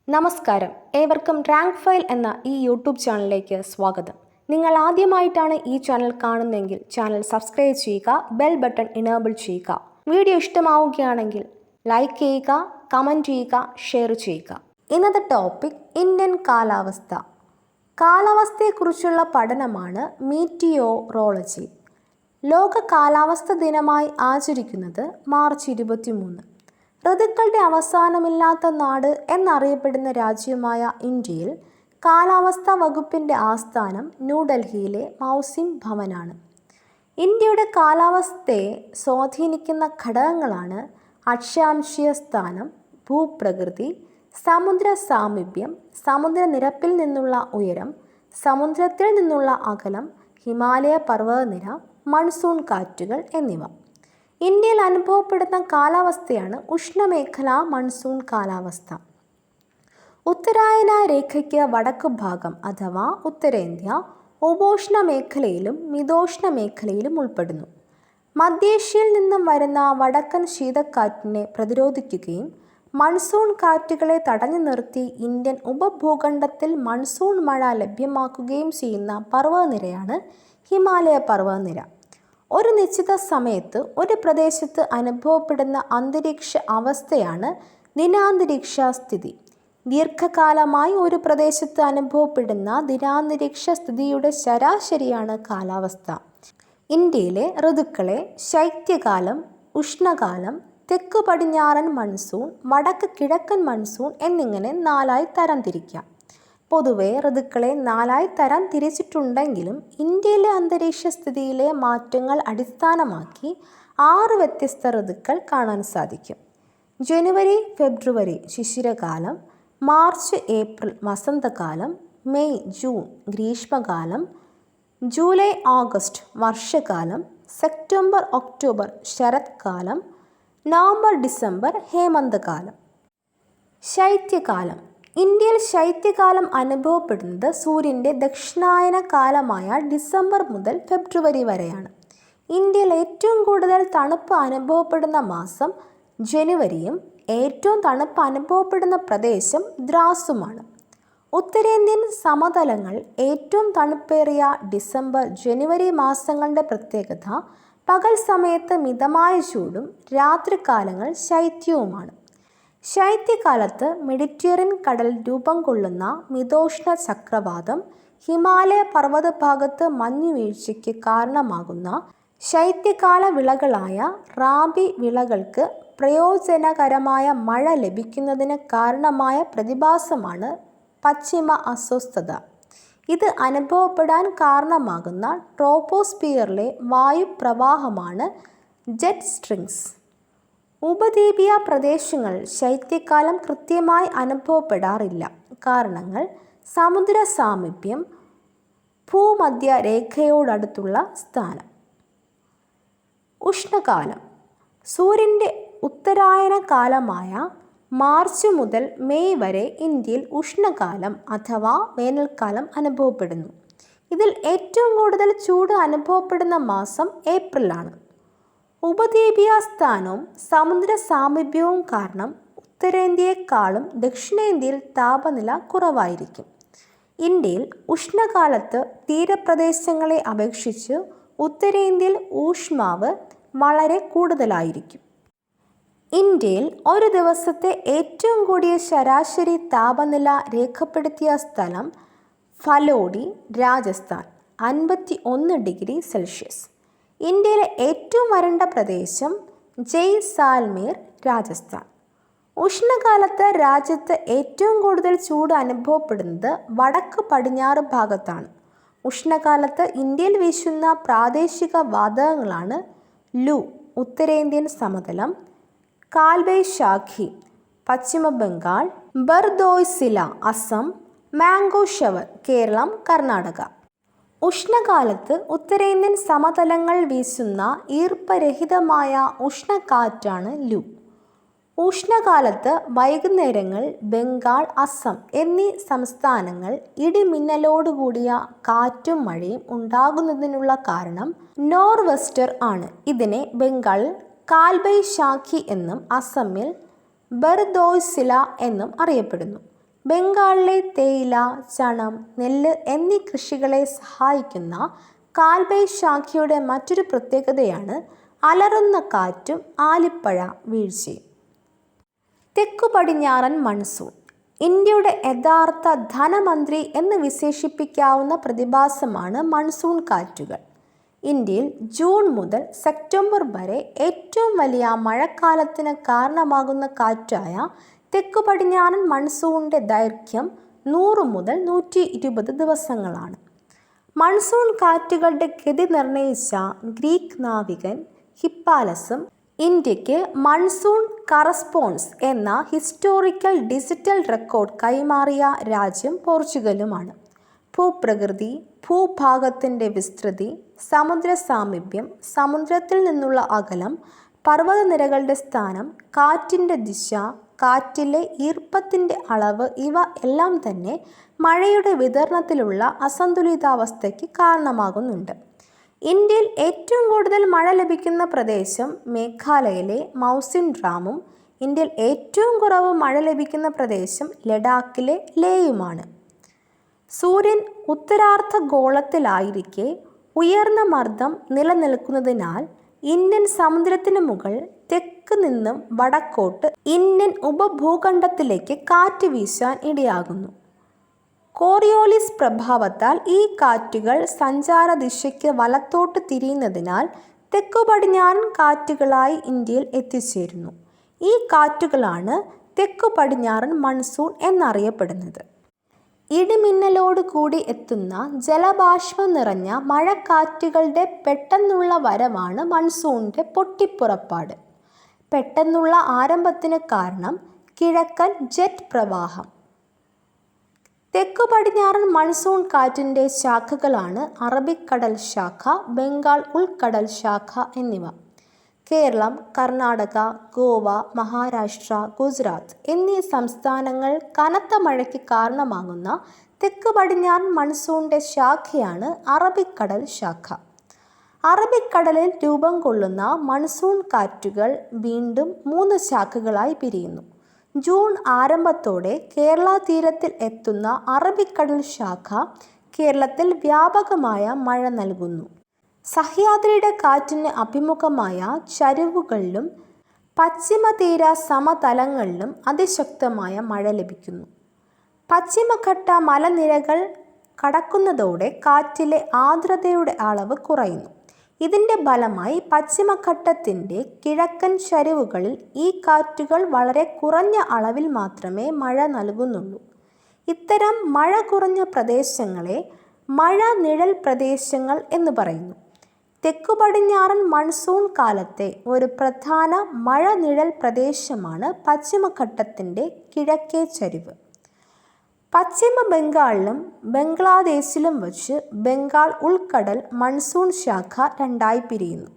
നമസ്കാരം, ഏവർക്കും rank file എന്ന ഈ യൂട്യൂബ് ചാനലിലേക്ക് സ്വാഗതം. നിങ്ങൾ ആദ്യമായിട്ടാണ് ഈ ചാനൽ കാണുന്നതെങ്കിൽ ചാനൽ സബ്സ്ക്രൈബ് ചെയ്യുക, ബെൽ ബട്ടൺ ഇനേബിൾ ചെയ്യുക. വീഡിയോ ഇഷ്ടമാവുകയാണെങ്കിൽ ലൈക്ക് ചെയ്യുക, കമൻറ്റ് ചെയ്യുക, ഷെയർ ചെയ്യുക. ഇന്നത്തെ ടോപ്പിക് ഇന്ത്യൻ കാലാവസ്ഥ. കാലാവസ്ഥയെക്കുറിച്ചുള്ള പഠനമാണ് മീറ്റിയോറോളജി. ലോക കാലാവസ്ഥ ദിനമായി ആചരിക്കുന്നത് മാർച്ച് 23. ഋതുക്കളുടെ അവസാനമില്ലാത്ത നാട് എന്നറിയപ്പെടുന്ന രാജ്യമായ ഇന്ത്യയിൽ കാലാവസ്ഥാ വകുപ്പിൻ്റെ ആസ്ഥാനം ന്യൂഡൽഹിയിലെ മൗസിം ഭവനാണ്. ഇന്ത്യയുടെ കാലാവസ്ഥയെ സ്വാധീനിക്കുന്ന ഘടകങ്ങളാണ് അക്ഷാംശീയ സ്ഥാനം, ഭൂപ്രകൃതി, സമുദ്ര സാമീപ്യം, സമുദ്രനിരപ്പിൽ നിന്നുള്ള ഉയരം, സമുദ്രത്തിൽ നിന്നുള്ള അകലം, ഹിമാലയ പർവ്വതനിര, മൺസൂൺ കാറ്റുകൾ എന്നിവ. ഇന്ത്യയിൽ അനുഭവപ്പെടുന്ന കാലാവസ്ഥയാണ് ഉഷ്ണമേഖലാ മൺസൂൺ കാലാവസ്ഥ. ഉത്തരായന രേഖയ്ക്ക് വടക്കു ഭാഗം അഥവാ ഉത്തരേന്ത്യ ഉപോഷ്ണ മേഖലയിലും മിതോഷ്ണ മേഖലയിലും ഉൾപ്പെടുന്നു. മധ്യേഷ്യയിൽ നിന്നും വരുന്ന വടക്കൻ ശീതക്കാറ്റിനെ പ്രതിരോധിക്കുകയും മൺസൂൺ കാറ്റുകളെ തടഞ്ഞു നിർത്തി ഇന്ത്യൻ ഉപഭൂഖണ്ഡത്തിൽ മൺസൂൺ മഴ ലഭ്യമാക്കുകയും ചെയ്യുന്ന പർവ്വതനിരയാണ് ഹിമാലയ പർവ്വതനിര. ഒരു നിശ്ചിത സമയത്ത് ഒരു പ്രദേശത്ത് അനുഭവപ്പെടുന്ന അന്തരീക്ഷ അവസ്ഥയാണ് ദിനാന്തരീക്ഷ സ്ഥിതി. ദീർഘകാലമായി ഒരു പ്രദേശത്ത് അനുഭവപ്പെടുന്ന ദിനാന്തരീക്ഷ സ്ഥിതിയുടെ ശരാശരിയാണ് കാലാവസ്ഥ. ഇന്ത്യയിലെ ഋതുക്കളെ ശൈത്യകാലം, ഉഷ്ണകാലം, തെക്ക് പടിഞ്ഞാറൻ മൺസൂൺ, വടക്ക് കിഴക്കൻ മൺസൂൺ എന്നിങ്ങനെ 4ആയി തരംതിരിക്കാം. പൊതുവെ ഋതുക്കളെ 4ആയി തരം തിരിച്ചിട്ടുണ്ടെങ്കിലും ഇന്ത്യയിലെ അന്തരീക്ഷ സ്ഥിതിയിലെ മാറ്റങ്ങൾ അടിസ്ഥാനമാക്കി 6 വ്യത്യസ്ത ഋതുക്കൾ കാണാൻ സാധിക്കും. ജനുവരി ഫെബ്രുവരി ശിശിരകാലം, മാർച്ച് ഏപ്രിൽ വസന്തകാലം, മെയ് ജൂൺ ഗ്രീഷ്മകാലം, ജൂലൈ ഓഗസ്റ്റ് വർഷകാലം, സെപ്റ്റംബർ ഒക്ടോബർ ശരത്കാലം, നവംബർ ഡിസംബർ ഹേമന്തകാലം. ശൈത്യകാലം. ഇന്ത്യയിൽ ശൈത്യകാലം അനുഭവപ്പെടുന്നത് സൂര്യൻ്റെ ദക്ഷിണായന കാലമായ ഡിസംബർ മുതൽ ഫെബ്രുവരി വരെയാണ്. ഇന്ത്യയിൽ ഏറ്റവും കൂടുതൽ തണുപ്പ് അനുഭവപ്പെടുന്ന മാസം ജനുവരിയും ഏറ്റവും തണുപ്പ് അനുഭവപ്പെടുന്ന പ്രദേശം ദ്രാസുമാണ്. ഉത്തരേന്ത്യൻ സമതലങ്ങൾ ഏറ്റവും തണുപ്പേറിയ ഡിസംബർ ജനുവരി മാസങ്ങളുടെ പ്രത്യേകത പകൽ സമയത്ത് മിതമായ ചൂടും രാത്രികാലങ്ങൾ ശൈത്യവുമാണ്. ശൈത്യകാലത്ത് മെഡിറ്ററേനിയൻ കടൽ രൂപം കൊള്ളുന്ന മിതോഷ്ണ ചക്രവാതം ഹിമാലയ പർവ്വത ഭാഗത്ത് മഞ്ഞുവീഴ്ചയ്ക്ക് കാരണമാകുന്ന ശൈത്യകാല വിളകളായ റാബി വിളകൾക്ക് പ്രയോജനകരമായ മഴ ലഭിക്കുന്നതിന് കാരണമായ പ്രതിഭാസമാണ് പശ്ചിമ അസ്വസ്ഥത. ഇത് അനുഭവപ്പെടാൻ കാരണമാകുന്ന ട്രോപ്പോസ്ഫിയറിലെ വായുപ്രവാഹമാണ് ജെറ്റ് സ്ട്രീംസ്. ഉപദ്വീപീയ പ്രദേശങ്ങളിൽ ശൈത്യകാലം കൃത്യമായി അനുഭവപ്പെടാറില്ല. കാരണങ്ങൾ: സമുദ്ര സാമീപ്യം, ഭൂമധ്യ രേഖയോടടുത്തുള്ള സ്ഥാനം. ഉഷ്ണകാലം. സൂര്യൻ്റെ ഉത്തരായന കാലമായ മാർച്ച് മുതൽ മെയ് വരെ ഇന്ത്യയിൽ ഉഷ്ണകാലം അഥവാ വേനൽക്കാലം അനുഭവപ്പെടുന്നു. ഇതിൽ ഏറ്റവും കൂടുതൽ ചൂട് അനുഭവപ്പെടുന്ന മാസം ഏപ്രിലാണ്. ഉപദ്വീപീയ സ്ഥാനവും സമുദ്ര സാമീപ്യവും കാരണം ഉത്തരേന്ത്യയെക്കാളും ദക്ഷിണേന്ത്യയിൽ താപനില കുറവായിരിക്കും. ഇന്ത്യയിൽ ഉഷ്ണകാലത്ത് തീരപ്രദേശങ്ങളെ അപേക്ഷിച്ച് ഉത്തരേന്ത്യയിൽ ഊഷ്മാവ് വളരെ കൂടുതലായിരിക്കും. ഇന്ത്യയിൽ ഒരു ദിവസത്തെ ഏറ്റവും കൂടിയ ശരാശരി താപനില രേഖപ്പെടുത്തിയ സ്ഥലം ഫലോഡി, രാജസ്ഥാൻ, 51 ഡിഗ്രി സെൽഷ്യസ്. ഇന്ത്യയിലെ ഏറ്റവും വരണ്ട പ്രദേശം ജയ്സാൽമീർ, രാജസ്ഥാൻ. ഉഷ്ണകാലത്ത് രാജ്യത്ത് ഏറ്റവും കൂടുതൽ ചൂട് അനുഭവപ്പെടുന്നത് വടക്ക് പടിഞ്ഞാറ് ഭാഗത്താണ്. ഉഷ്ണകാലത്ത് ഇന്ത്യയിൽ വീശുന്ന പ്രാദേശിക വാതകങ്ങളാണ് ലു ഉത്തരേന്ത്യൻ സമതലം, കാൽബൈശാഖി പശ്ചിമ ബംഗാൾ, ബർദോയ്സില അസം, മാംഗോ ഷവർ കേരളം, കർണാടക. ഉഷ്ണകാലത്ത് ഉത്തരേന്ത്യൻ സമതലങ്ങൾ വീശുന്ന ഈർപ്പരഹിതമായ ഉഷ്ണക്കാറ്റാണ് ലു. ഉഷ്ണകാലത്ത് വൈകുന്നേരങ്ങൾ ബംഗാൾ, അസം എന്നീ സംസ്ഥാനങ്ങൾ ഇടിമിന്നലോടുകൂടിയ കാറ്റും മഴയും ഉണ്ടാകുന്നതിനുള്ള കാരണം നോർവെസ്റ്റർ ആണ്. ഇതിനെ ബംഗാളിൽ കാൽബൈശാഖി എന്നും അസമിൽ ബർദോയ്സില എന്നും അറിയപ്പെടുന്നു. ബംഗാളിലെ തേയില, ചണം, നെല്ല് എന്നീ കൃഷികളെ സഹായിക്കുന്ന കാൽബൈ ശാഖയുടെ മറ്റൊരു പ്രത്യേകതയാണ് അലറുന്ന കാറ്റും ആലിപ്പഴ വീഴ്ചയും. തെക്കു പടിഞ്ഞാറൻ മൺസൂൺ ഇന്ത്യയുടെ യഥാർത്ഥ ധനമന്ത്രി എന്ന് വിശേഷിപ്പിക്കാവുന്ന പ്രതിഭാസമാണ് മൺസൂൺ കാറ്റുകൾ. ഇന്ത്യയിൽ ജൂൺ മുതൽ സെപ്റ്റംബർ വരെ ഏറ്റവും വലിയ മഴക്കാലത്തിന് കാരണമാകുന്ന കാറ്റായ തെക്കു പടിഞ്ഞാറൻ മൺസൂണിൻ്റെ ദൈർഘ്യം 100 മുതൽ 120 ദിവസങ്ങളാണ്. മൺസൂൺ കാറ്റുകളുടെ ഗതി നിർണയിച്ച ഗ്രീക്ക് നാവികൻ ഹിപ്പാലസും ഇന്ത്യക്ക് മൺസൂൺ കറസ്പോൺസ് എന്ന ഹിസ്റ്റോറിക്കൽ ഡിജിറ്റൽ റെക്കോർഡ് കൈമാറിയ രാജ്യം പോർച്ചുഗലുമാണ്. ഭൂപ്രകൃതി, ഭൂഭാഗത്തിൻ്റെ വിസ്തൃതി, സമുദ്ര സാമീപ്യം, സമുദ്രത്തിൽ നിന്നുള്ള അകലം, പർവ്വതനിരകളുടെ സ്ഥാനം, കാറ്റിൻ്റെ ദിശ, കാറ്റിലെ ഈർപ്പത്തിൻ്റെ അളവ് ഇവ എല്ലാം തന്നെ മഴയുടെ വിതരണത്തിലുള്ള അസന്തുലിതാവസ്ഥയ്ക്ക് കാരണമാകുന്നുണ്ട്. ഇന്ത്യയിൽ ഏറ്റവും കൂടുതൽ മഴ ലഭിക്കുന്ന പ്രദേശം മേഘാലയയിലെ മൗസിൻഡ്രാമും ഇന്ത്യയിൽ ഏറ്റവും കുറവ് മഴ ലഭിക്കുന്ന പ്രദേശം ലഡാക്കിലെ ലേയുമാണ്. സൂര്യൻ ഉത്തരാർദ്ധഗോളത്തിലായിരിക്കെ ഉയർന്ന മർദ്ദം നിലനിൽക്കുന്നതിനാൽ ഇന്ത്യൻ സമുദ്രത്തിന് മുകളിൽ തെക്ക് നിന്നും വടക്കോട്ട് ഇന്ത്യൻ ഉപഭൂഖണ്ഡത്തിലേക്ക് കാറ്റ് വീശാൻ ഇടയാകുന്നു. കോറിയോലിസ് പ്രഭാവത്താൽ ഈ കാറ്റുകൾ സഞ്ചാര ദിശയ്ക്ക് വലത്തോട്ട് തിരിയുന്നതിനാൽ തെക്കു പടിഞ്ഞാറൻ കാറ്റുകളായി ഇന്ത്യയിൽ എത്തിച്ചേരുന്നു. ഈ കാറ്റുകളാണ് തെക്കു പടിഞ്ഞാറൻ മൺസൂൺ എന്നറിയപ്പെടുന്നത്. ഇടിമിന്നലോട് കൂടി എത്തുന്ന ജലബാഷ്പം നിറഞ്ഞ മഴക്കാറ്റുകളുടെ പെട്ടെന്നുള്ള വരവാണ് മൺസൂണിൻ്റെ പൊട്ടിപ്പുറപ്പാട്. പെട്ടെന്നുള്ള ആരംഭത്തിന് കാരണം കിഴക്കൻ ജെറ്റ് പ്രവാഹം. തെക്കു പടിഞ്ഞാറൻ മൺസൂൺ കാറ്റിൻ്റെ ശാഖകളാണ് അറബിക്കടൽ ശാഖ, ബംഗാൾ ഉൾക്കടൽ ശാഖ എന്നിവ. കേരളം, കർണാടക, ഗോവ, മഹാരാഷ്ട്ര, ഗുജറാത്ത് എന്നീ സംസ്ഥാനങ്ങൾ കനത്ത മഴയ്ക്ക് കാരണമാകുന്ന തെക്കു പടിഞ്ഞാറൻ മൺസൂണിൻ്റെ ശാഖയാണ് അറബിക്കടൽ ശാഖ. അറബിക്കടലിൽ രൂപം കൊള്ളുന്ന മൺസൂൺ കാറ്റുകൾ വീണ്ടും 3 ശാഖകളായി പിരിയുന്നു. ജൂൺ ആരംഭത്തോടെ കേരള തീരത്തിൽ എത്തുന്ന അറബിക്കടൽ ശാഖ കേരളത്തിൽ വ്യാപകമായ മഴ നൽകുന്നു. സഹ്യാദ്രിയുടെ കാറ്റിന് അഭിമുഖമായ ചരിവുകളിലും പശ്ചിമതീര സമതലങ്ങളിലും അതിശക്തമായ മഴ ലഭിക്കുന്നു. പശ്ചിമഘട്ട മലനിരകൾ കടക്കുന്നതോടെ കാറ്റിലെ ആർദ്രതയുടെ അളവ് കുറയുന്നു. ഇതിൻ്റെ ഫലമായി പശ്ചിമഘട്ടത്തിൻ്റെ കിഴക്കൻ ചരിവുകളിൽ ഈ കാറ്റുകൾ വളരെ കുറഞ്ഞ അളവിൽ മാത്രമേ മഴ നൽകുന്നുള്ളൂ. ഇത്തരം മഴ കുറഞ്ഞ പ്രദേശങ്ങളെ മഴ നിഴൽ പ്രദേശങ്ങൾ എന്ന് പറയുന്നു. തെക്കു പടിഞ്ഞാറൻ മൺസൂൺ കാലത്തെ ഒരു പ്രധാന മഴ നിഴൽ പ്രദേശമാണ് പശ്ചിമഘട്ടത്തിൻ്റെ കിഴക്കേ ചരിവ്. പശ്ചിമ ബംഗാളിലും ബംഗ്ലാദേശിലും വച്ച് ബംഗാൾ ഉൾക്കടൽ മൺസൂൺ ശാഖ 2ആയി പിരിയുന്നു.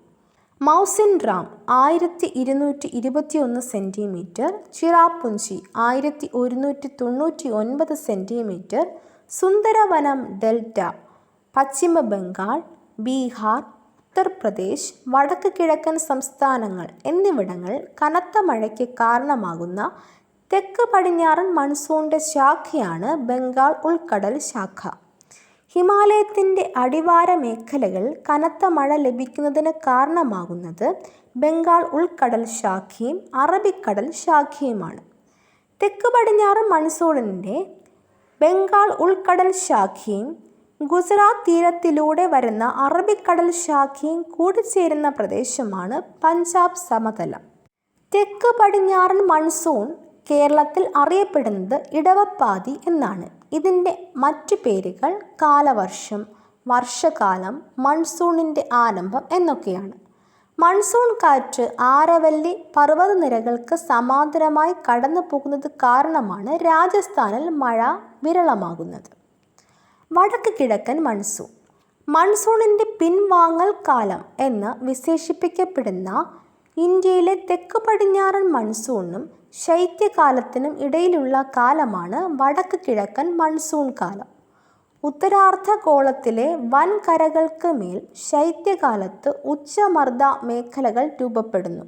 മൗസിൻഡ്രാം 1221 സെൻറ്റിമീറ്റർ, ചിറാപുഞ്ചി 1199 സെൻറ്റിമീറ്റർ, സുന്ദരവനം ഡെൽറ്റ, പശ്ചിമ ബംഗാൾ, ബീഹാർ, ഉത്തർപ്രദേശ്, വടക്ക് കിഴക്കൻ സംസ്ഥാനങ്ങൾ എന്നിവിടങ്ങൾ കനത്ത മഴയ്ക്ക് കാരണമാകുന്ന തെക്ക് പടിഞ്ഞാറൻ മൺസൂണിൻ്റെ ശാഖയാണ് ബംഗാൾ ഉൾക്കടൽ ശാഖ. ഹിമാലയത്തിൻ്റെ അടിവാര മേഖലകളിൽ കനത്ത മഴ ലഭിക്കുന്നതിന് കാരണമാകുന്നത് ബംഗാൾ ഉൾക്കടൽ ശാഖയും അറബിക്കടൽ ശാഖയുമാണ്. തെക്ക് പടിഞ്ഞാറൻ മൺസൂണിൻ്റെ ബംഗാൾ ഉൾക്കടൽ ശാഖയും ഗുജറാത്ത് തീരത്തിലൂടെ വരുന്ന അറബിക്കടൽ ശാഖയും കൂടിച്ചേരുന്ന പ്രദേശമാണ് പഞ്ചാബ് സമതലം. തെക്ക് പടിഞ്ഞാറൻ മൺസൂൺ കേരളത്തിൽ അറിയപ്പെടുന്നത് ഇടവപ്പാതി എന്നാണ്. ഇതിൻ്റെ മറ്റു പേരുകൾ കാലവർഷം, വർഷകാലം, മൺസൂണിൻ്റെ ആരംഭം എന്നൊക്കെയാണ്. മൺസൂൺ കാറ്റ് ആരവല്ലി പർവ്വതനിരകൾക്ക് സമാന്തരമായി കടന്നു പോകുന്നത് കാരണമാണ് രാജസ്ഥാനിൽ മഴ വിരളമാകുന്നത്. വടക്ക് കിഴക്കൻ മൺസൂൺ മൺസൂണിൻ്റെ പിൻവാങ്ങൽ കാലം എന്ന് വിശേഷിപ്പിക്കപ്പെടുന്ന ഇന്ത്യയിലെ തെക്ക് പടിഞ്ഞാറൻ മൺസൂണിനും ശൈത്യകാലത്തിനും ഇടയിലുള്ള കാലമാണ് വടക്ക് കിഴക്കൻ മൺസൂൺ കാലം. ഉത്തരാർദ്ധഗോളത്തിലെ വൻകരകൾക്ക് മേൽ ശൈത്യകാലത്ത് ഉച്ചമർദ്ദ മേഖലകൾ രൂപപ്പെടുന്നു.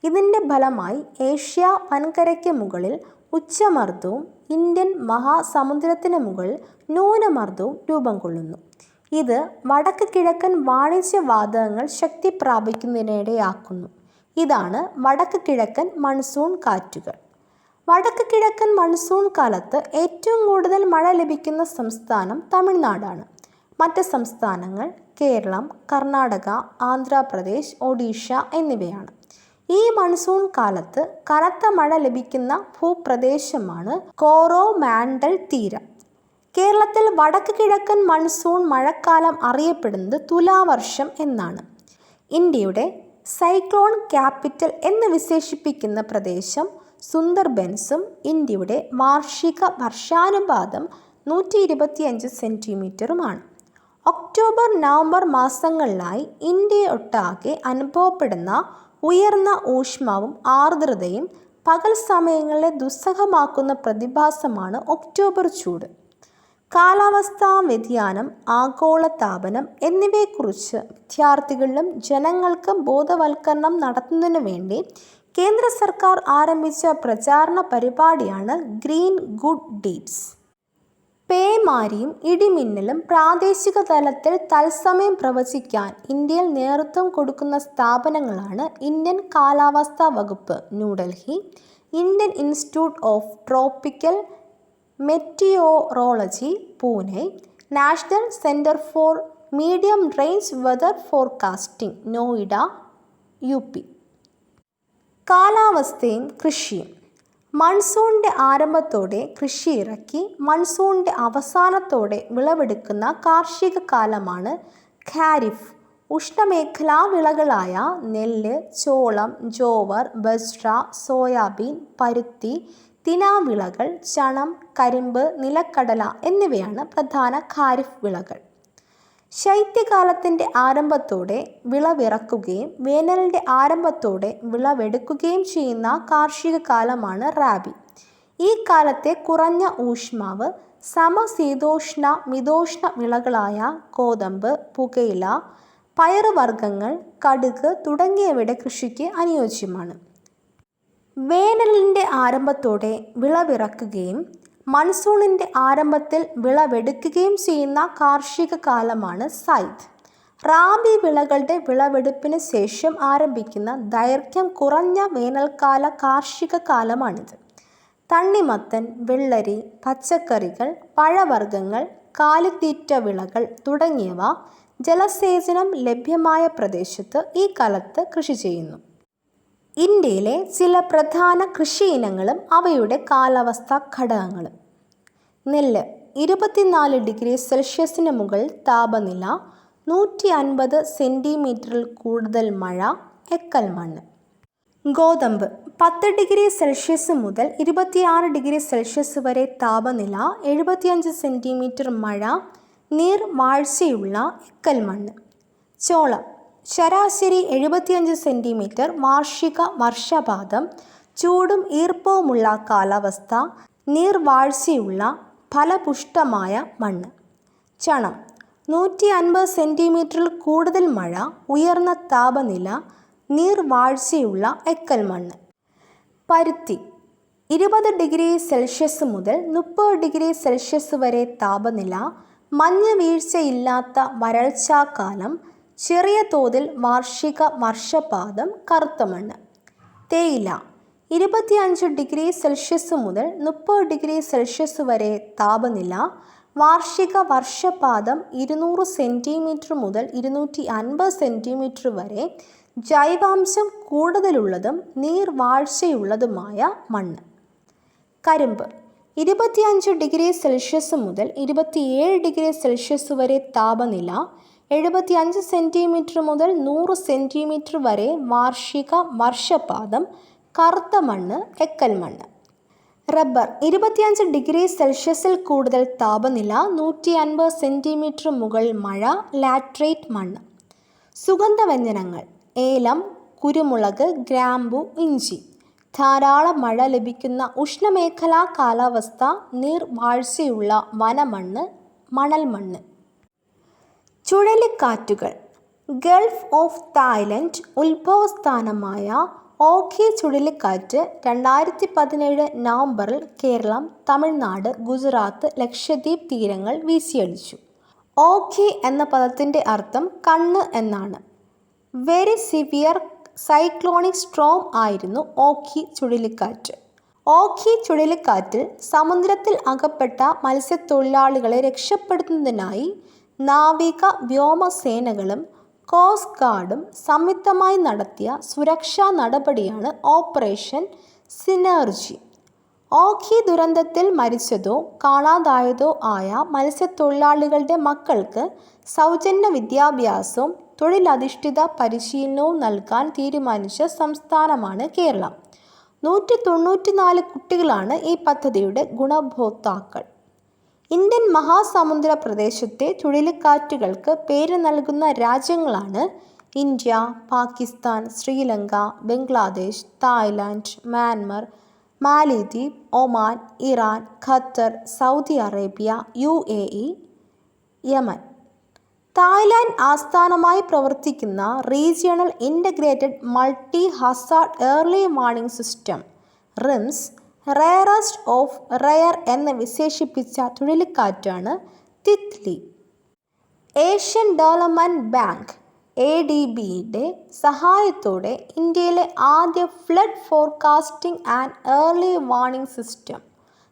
ഇതിൻ്റെ ഫലമായി ഏഷ്യ വൻകരയ്ക്ക് മുകളിൽ ഉച്ചമർദ്ദവും ഇന്ത്യൻ മഹാസമുദ്രത്തിന് മുകളിൽ ന്യൂനമർദ്ദവും രൂപം കൊള്ളുന്നു. ഇത് വടക്ക് കിഴക്കൻ വാണിജ്യവാതകങ്ങൾ ശക്തി പ്രാപിക്കുന്നതിനിടയാക്കുന്നു. ഇതാണ് വടക്ക് കിഴക്കൻ മൺസൂൺ കാറ്റുകൾ. വടക്ക് കിഴക്കൻ മൺസൂൺ കാലത്ത് ഏറ്റവും കൂടുതൽ മഴ ലഭിക്കുന്ന സംസ്ഥാനം തമിഴ്നാടാണ്. മറ്റ് സംസ്ഥാനങ്ങൾ കേരളം, കർണാടക, ആന്ധ്രാപ്രദേശ്, ഒഡീഷ എന്നിവയാണ്. ഈ മൺസൂൺ കാലത്ത് കനത്ത മഴ ലഭിക്കുന്ന ഭൂപ്രദേശമാണ് കോറോമാൻഡൽ തീരം. കേരളത്തിൽ വടക്ക് കിഴക്കൻ മൺസൂൺ മഴക്കാലം അറിയപ്പെടുന്നത് തുലാവർഷം എന്നാണ്. ഇന്ത്യയുടെ സൈക്ലോൺ ക്യാപിറ്റൽ എന്ന് വിശേഷിപ്പിക്കുന്ന പ്രദേശം സുന്ദർബൻസും ഇന്ത്യയുടെ വാർഷിക വർഷാനുപാതം 125 സെൻറ്റിമീറ്ററുമാണ്. ഒക്ടോബർ നവംബർ മാസങ്ങളിലായി ഇന്ത്യയൊട്ടാകെ അനുഭവപ്പെടുന്ന ഉയർന്ന ഊഷ്മാവും ആർദ്രതയും പകൽ സമയങ്ങളെ ദുസ്സഹമാക്കുന്ന പ്രതിഭാസമാണ് ഒക്ടോബർ ചൂട്. കാലാവസ്ഥാ വ്യതിയാനം, ആഗോളതാപനം എന്നിവയെക്കുറിച്ച് വിദ്യാർത്ഥികളിലും ജനങ്ങൾക്കും ബോധവൽക്കരണം നടത്തുന്നതിനു വേണ്ടി കേന്ദ്ര സർക്കാർ ആരംഭിച്ച പ്രചാരണ പരിപാടിയാണ് ഗ്രീൻ ഗുഡ് ഡീഡ്സ്. പേമാരിയും ഇടിമിന്നലും പ്രാദേശിക തലത്തിൽ തത്സമയം പ്രവചിക്കാൻ ഇന്ത്യയിൽ നേതൃത്വം കൊടുക്കുന്ന സ്ഥാപനങ്ങളാണ് ഇന്ത്യൻ കാലാവസ്ഥാ വകുപ്പ് New Delhi, Indian institute of tropical മെറ്റിയോറോളജി Pune, national centre for medium range weather forecasting Noida, UP. കാലാവസ്ഥയും കൃഷിയും. മൺസൂണിൻ്റെ ആരംഭത്തോടെ കൃഷി ഇറക്കി മൺസൂണിൻ്റെ അവസാനത്തോടെ വിളവെടുക്കുന്ന കാർഷിക കാലമാണ് ഖാരിഫ്. ഉഷ്ണമേഖലാ വിളകളായ നെല്ല്, ചോളം, ജോവർ, ബജ്ര, സോയാബീൻ, പരുത്തി, തിനാവിളകൾ, ചണം, കരിമ്പ്, നിലക്കടല എന്നിവയാണ് പ്രധാന ഖാരിഫ് വിളകൾ. ശൈത്യകാലത്തിൻ്റെ ആരംഭത്തോടെ വിളവിറക്കുകയും വേനലിൻ്റെ ആരംഭത്തോടെ വിളവെടുക്കുകയും ചെയ്യുന്ന കാർഷിക കാലമാണ് റാബി. ഈ കാലത്തെ കുറഞ്ഞ ഊഷ്മാവ് സമശീതോഷ്ണ മിതോഷ്ണ വിളകളായ ഗോതമ്പ്, പുകയില, പയറുവർഗ്ഗങ്ങൾ, കടുക് തുടങ്ങിയവയുടെ കൃഷിക്ക് അനുയോജ്യമാണ്. വേനലിൻ്റെ ആരംഭത്തോടെ വിളവിറക്കുകയും മൺസൂണിൻ്റെ ആരംഭത്തിൽ വിളവെടുക്കുകയും ചെയ്യുന്ന കാർഷിക കാലമാണ് സൈദ്. റാബി വിളകളുടെ വിളവെടുപ്പിന് ശേഷം ആരംഭിക്കുന്ന ദൈർഘ്യം കുറഞ്ഞ വേനൽക്കാല കാർഷിക കാലമാണിത്. തണ്ണിമത്തൻ, വെള്ളരി, പച്ചക്കറികൾ, പഴവർഗ്ഗങ്ങൾ, കാലിത്തീറ്റ വിളകൾ തുടങ്ങിയവ ജലസേചനം ലഭ്യമായ പ്രദേശത്ത് ഈ കാലത്ത് കൃഷി ചെയ്യുന്നു. ഇന്ത്യയിലെ ചില പ്രധാന കൃഷി ഇനങ്ങളും അവയുടെ കാലാവസ്ഥാ ഘടകങ്ങളും. നെല്ല് 24 ഡിഗ്രി സെൽഷ്യസിന് മുകളിൽ താപനില, 150 സെൻറ്റിമീറ്ററിൽ കൂടുതൽ മഴ, എക്കൽ മണ്ണ്. ഗോതമ്പ് 10 ഡിഗ്രി സെൽഷ്യസ് മുതൽ 26 ഡിഗ്രി സെൽഷ്യസ് വരെ താപനില, 75 സെൻറ്റിമീറ്റർ മഴ, നീർവാഴ്ചയുള്ള എക്കൽ മണ്ണ്. ചോളം ശരാശരി 75 സെൻറ്റിമീറ്റർ വാർഷിക വർഷപാതം, ചൂടും ഈർപ്പവുമുള്ള കാലാവസ്ഥ, നീർവാഴ്ചയുള്ള ഫലപുഷ്ടമായ മണ്ണ്. ചണം 150 സെൻറ്റിമീറ്ററിൽ കൂടുതൽ മഴ, ഉയർന്ന താപനില, നീർവാഴ്ചയുള്ള എക്കൽ മണ്ണ്. പരുത്തി 20 ഡിഗ്രി സെൽഷ്യസ് മുതൽ 30 ഡിഗ്രി സെൽഷ്യസ് വരെ താപനില, മഞ്ഞ് വീഴ്ചയില്ലാത്ത വരൾച്ചാക്കാലം, ചെറിയ തോതിൽ വാർഷിക വർഷപാതം, കറുത്ത മണ്ണ്. തേയില 25 ഡിഗ്രി സെൽഷ്യസ് മുതൽ 30 ഡിഗ്രി സെൽഷ്യസ് വരെ താപനില, വാർഷിക വർഷപാതം 200 സെൻറ്റിമീറ്റർ മുതൽ 250 സെൻറ്റിമീറ്റർ വരെ, ജൈവാംശം കൂടുതലുള്ളതും നീർവാഴ്ചയുള്ളതുമായ മണ്ണ്. കരിമ്പ് 25 ഡിഗ്രി സെൽഷ്യസ് മുതൽ 27 ഡിഗ്രി സെൽഷ്യസ് വരെ താപനില, 75 സെൻറ്റിമീറ്റർ മുതൽ 100 സെൻറ്റിമീറ്റർ വരെ വാർഷിക വർഷപാതം, കറുത്ത മണ്ണ്, എക്കൽ മണ്ണ്. റബ്ബർ 25 ഡിഗ്രി സെൽഷ്യസിൽ കൂടുതൽ താപനില, 150 സെൻറ്റിമീറ്റർ മുകളിൽ മഴ, ലാറ്ററൈറ്റ് മണ്ണ്. സുഗന്ധവ്യഞ്ജനങ്ങൾ ഏലം, കുരുമുളക്, ഗ്രാമ്പു, ഇഞ്ചി. ധാരാളം മഴ ലഭിക്കുന്ന ഉഷ്ണമേഖലാ കാലാവസ്ഥ, നീർവാഴ്ചയുള്ള വനമണ്ണ്, മണൽ മണ്ണ്. ചുഴലിക്കാറ്റുകൾ. ഗൾഫ് ഓഫ് തായ്ലൻഡ് ഉത്ഭവസ്ഥാനമായ ഓഖി ചുഴലിക്കാറ്റ് 2017 നവംബറിൽ കേരളം, തമിഴ്നാട്, ഗുജറാത്ത്, ലക്ഷദ്വീപ് തീരങ്ങൾ വീശിയടിച്ചു. ഓഖി എന്ന പദത്തിൻ്റെ അർത്ഥം കണ്ണ് എന്നാണ്. വെരി സിവിയർ സൈക്ലോണിക് സ്ട്രോം ആയിരുന്നു ഓഖി ചുഴലിക്കാറ്റ്. ഓഖി ചുഴലിക്കാറ്റിൽ സമുദ്രത്തിൽ അകപ്പെട്ട മത്സ്യത്തൊഴിലാളികളെ രക്ഷപ്പെടുത്തുന്നതിനായി നാവിക വ്യോമസേനകളും കോസ്റ്റ് ഗാർഡും സംയുക്തമായി നടത്തിയ സുരക്ഷാ നടപടിയാണ് ഓപ്പറേഷൻ സിനർജി. ഓഖി ദുരന്തത്തിൽ മരിച്ചതോ കാണാതായതോ ആയ മത്സ്യത്തൊഴിലാളികളുടെ മക്കൾക്ക് സൗജന്യ വിദ്യാഭ്യാസവും തൊഴിലധിഷ്ഠിത പരിശീലനവും നൽകാൻ തീരുമാനിച്ച സംസ്ഥാനമാണ് കേരളം. 194 കുട്ടികളാണ് ഈ പദ്ധതിയുടെ ഗുണഭോക്താക്കൾ. ഇന്ത്യൻ മഹാസമുദ്ര പ്രദേശത്തെ ചുഴലിക്കാറ്റുകൾക്ക് പേര് നൽകുന്ന രാജ്യങ്ങളാണ് India, Pakistan, Sri Lanka, Bangladesh, Thailand, Myanmar, മാലിദ്വീപ്, Oman, Iran, Qatar, Saudi Arabia, UAE, Yemen. Thailand ആസ്ഥാനമായി പ്രവർത്തിക്കുന്ന regional integrated multi Hazard early warning system റിംസ് rarest of rare എന്ന് വിശേഷിപ്പിച്ച ചുഴലിക്കാറ്റാണ് തിത്ലി. ഏഷ്യൻ ഡെവലപ്മെൻറ്റ് ബാങ്ക് ADBയുടെ സഹായത്തോടെ ഇന്ത്യയിലെ ആദ്യ flood forecasting and early warning system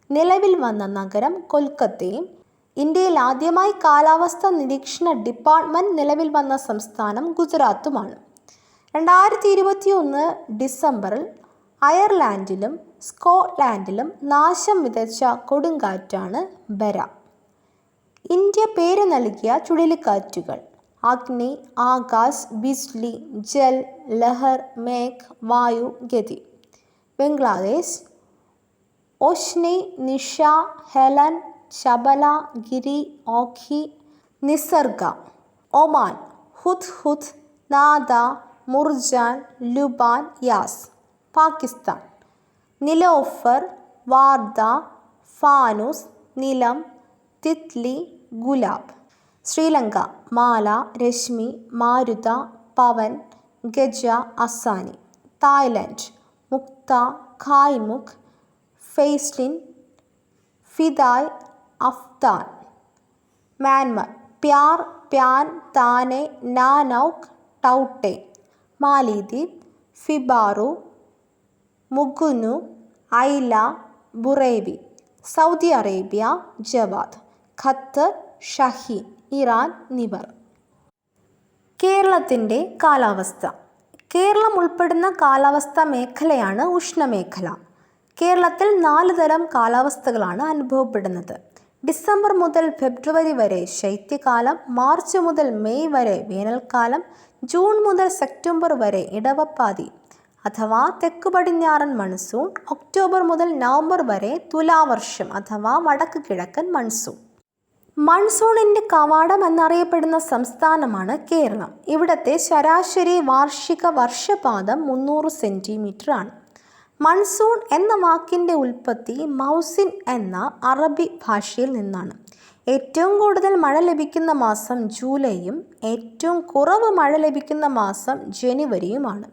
നിലവിൽ വന്ന നഗരം കൊൽക്കത്തയും ഇന്ത്യയിൽ ആദ്യമായി കാലാവസ്ഥാ നിരീക്ഷണ ഡിപ്പാർട്ട്മെൻറ്റ് നിലവിൽ വന്ന സംസ്ഥാനം ഗുജറാത്തുമാണ്. 2021 ഡിസംബറിൽ അയർലാൻഡിലും സ്കോട്ട്ലാൻഡിലും നാശം വിതച്ച കൊടുങ്കാറ്റാണ് ബര. ഇന്ത്യ പേര് നൽകിയ ചുഴലിക്കാറ്റുകൾ: അഗ്നി, ആകാശ്, ബിജ്ലി, ജൽ, ലഹർ, മേഘ്, വായു, ഗതി. ബംഗ്ലാദേശ്: ഓഷ്നി, നിഷ, ഹെലൻ, ശബല, ഗിരി, ഓഖി, നിസർഗ. ഒമാൻ: ഹുദ് ഹുദ്, നാദ, മുർജാൻ, ലുബാൻ, യാസ്. പാകിസ്ഥാൻ: നിലോഫർ, വാർദ, ഫാനൂസ്, നിലം, തിത്ലി, ഗുലാബ്. ശ്രീലങ്ക: മാല, രശ്മി, മാരുത, പവൻ, ഗജ, അസാനി. തായ്ലൻഡ്: മുക്ത, ഖായ്മുഖ്, ഫെയ്സ്ലിൻ, ഫിദായ്, അഫ്താൻ. മ്യാൻമർ: പ്യാർ, പ്യാൻ, താനെ, നാനൌക്, ടൗട്ടെ. മാലിദ്വീപ്: Fibaru, Mugunu, Aila, Burevi. Saudi Arabia: Jawad. Qatar, Shaheen. Iran, Nivar. കേരളത്തിൻ്റെ കാലാവസ്ഥ. കേരളം ഉൾപ്പെടുന്ന കാലാവസ്ഥാ മേഖലയാണ് ഉഷ്ണമേഖല. കേരളത്തിൽ 4 തരം കാലാവസ്ഥകളാണ് അനുഭവപ്പെടുന്നത്. ഡിസംബർ മുതൽ ഫെബ്രുവരി വരെ ശൈത്യകാലം, മാർച്ച് മുതൽ മെയ് വരെ വേനൽക്കാലം, ജൂൺ മുതൽ സെപ്റ്റംബർ വരെ ഇടവപ്പാതി അഥവാ തെക്കു പടിഞ്ഞാറൻ മൺസൂൺ, ഒക്ടോബർ മുതൽ നവംബർ വരെ തുലാവർഷം അഥവാ വടക്ക് കിഴക്കൻ മൺസൂൺ. മൺസൂണിൻ്റെ കവാടം എന്നറിയപ്പെടുന്ന സംസ്ഥാനമാണ് കേരളം. ഇവിടുത്തെ ശരാശരി വാർഷിക വർഷപാതം 300 സെൻറ്റിമീറ്റർ ആണ്. മൺസൂൺ എന്ന വാക്കിൻ്റെ ഉൽപ്പത്തി മൗസിൻ എന്ന അറബി ഭാഷയിൽ നിന്നാണ്. ഏറ്റവും കൂടുതൽ മഴ ലഭിക്കുന്ന മാസം ജൂലൈയും ഏറ്റവും കുറവ് മഴ ലഭിക്കുന്ന മാസം ജനുവരിയുമാണ്.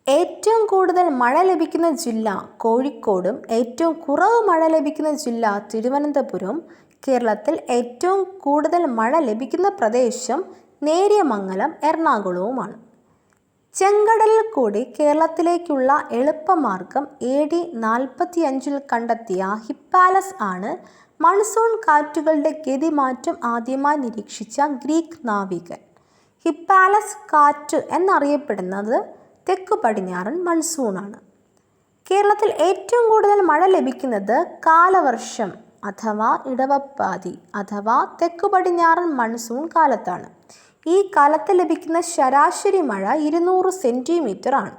ഏറ്റവും കൂടുതൽ മഴ ലഭിക്കുന്ന ജില്ല കോഴിക്കോടും ഏറ്റവും കുറവ് മഴ ലഭിക്കുന്ന ജില്ല തിരുവനന്തപുരവും. കേരളത്തിൽ ഏറ്റവും കൂടുതൽ മഴ ലഭിക്കുന്ന പ്രദേശം നേര്യമംഗലം, എറണാകുളവുമാണ്. ചെങ്കടലിൽ കൂടി കേരളത്തിലേക്കുള്ള എളുപ്പമാർഗം AD 45 കണ്ടെത്തിയ ഹിപ്പാലസ് ആണ് മൺസൂൺ കാറ്റുകളുടെ ഗതിമാറ്റം ആദ്യമായി നിരീക്ഷിച്ച ഗ്രീക്ക് നാവികൻ. ഹിപ്പാലസ് കാറ്റ് എന്നറിയപ്പെടുന്നത് തെക്കു പടിഞ്ഞാറൻ മൺസൂണാണ്. കേരളത്തിൽ ഏറ്റവും കൂടുതൽ മഴ ലഭിക്കുന്നത് കാലവർഷം അഥവാ ഇടവപ്പാതി അഥവാ തെക്കു പടിഞ്ഞാറൻ മൺസൂൺ കാലത്താണ്. ഈ കാലത്ത് ലഭിക്കുന്ന ശരാശരി മഴ 200 സെൻറ്റിമീറ്റർ ആണ്.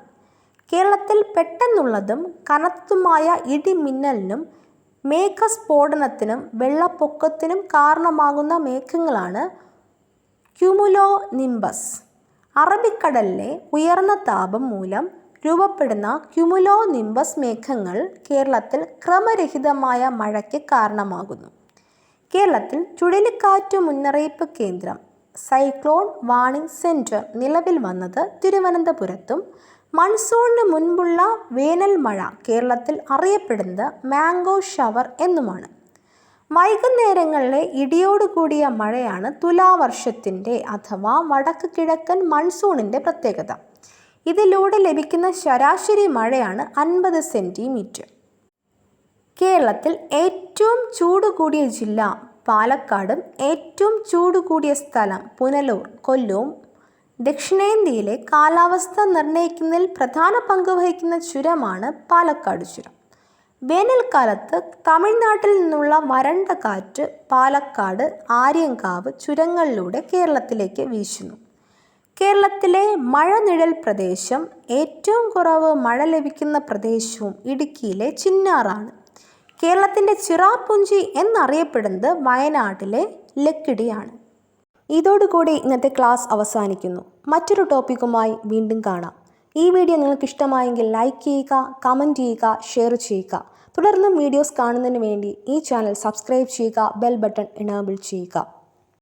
കേരളത്തിൽ പെട്ടെന്നുള്ളതും കനത്തതുമായ ഇടിമിന്നലിനും മേഘസ്ഫോടനത്തിനും വെള്ളപ്പൊക്കത്തിനും കാരണമാകുന്ന മേഘങ്ങളാണ് ക്യുമുലോ നിംബസ്. അറബിക്കടലിലെ ഉയർന്ന താപം മൂലം രൂപപ്പെടുന്ന ക്യുമുലോ നിംബസ് മേഘങ്ങൾ കേരളത്തിൽ ക്രമരഹിതമായ മഴയ്ക്ക് കാരണമാകുന്നു. കേരളത്തിൽ ചുഴലിക്കാറ്റ് മുന്നറിയിപ്പ് കേന്ദ്രം സൈക്ലോൺ വാർണിംഗ് സെൻറ്റർ നിലവിൽ വന്നത് തിരുവനന്തപുരത്തും മൺസൂണിന് മുൻപുള്ള വേനൽ മഴ കേരളത്തിൽ അറിയപ്പെടുന്നത് മാംഗോ ഷവർ എന്നുമാണ്. വൈകുന്നേരങ്ങളിലെ ഇടിയോടുകൂടിയ മഴയാണ് തുലാവർഷത്തിൻ്റെ അഥവാ വടക്ക് കിഴക്കൻ മൺസൂണിൻ്റെ പ്രത്യേകത. ഇതിലൂടെ ലഭിക്കുന്ന ശരാശരി മഴയാണ് 50 സെൻറ്റിമീറ്റർ. കേരളത്തിൽ ഏറ്റവും ചൂട് കൂടിയ ജില്ല പാലക്കാടും ഏറ്റവും ചൂട് കൂടിയ സ്ഥലം പുനലൂർ കൊല്ലവും ദക്ഷിണേന്ത്യയിലെ കാലാവസ്ഥ നിർണ്ണയിക്കുന്നതിൽ പ്രധാന പങ്ക് വഹിക്കുന്ന ചുരമാണ് പാലക്കാട് ചുരം. വേനൽക്കാലത്ത് തമിഴ്നാട്ടിൽ നിന്നുള്ള വരണ്ട കാറ്റ് പാലക്കാട് ആര്യങ്കാവ് ചുരങ്ങളിലൂടെ കേരളത്തിലേക്ക് വീശുന്നു. കേരളത്തിലെ മഴനിഴൽ പ്രദേശം ഏറ്റവും കുറവ് മഴ ലഭിക്കുന്ന പ്രദേശവും ഇടുക്കിയിലെ ചിന്നാറാണ്. കേരളത്തിൻ്റെ ചിറാപുഞ്ചി എന്നറിയപ്പെടുന്നത് വയനാട്ടിലെ ലക്കിടിയാണ്. ഇതോടുകൂടി ഇന്നത്തെ ക്ലാസ് അവസാനിക്കുന്നു. മറ്റൊരു ടോപ്പിക്കുമായി വീണ്ടും കാണാം. ഈ വീഡിയോ നിങ്ങൾക്ക് ഇഷ്ടമായെങ്കിൽ ലൈക്ക് ചെയ്യുക, കമൻറ്റ് ചെയ്യുക, ഷെയർ ചെയ്യുക. തുടർന്നും വീഡിയോസ് കാണുന്നതിന് വേണ്ടി ഈ ചാനൽ സബ്സ്ക്രൈബ് ചെയ്യുക, ബെൽ ബട്ടൺ എനേബിൾ ചെയ്യുക.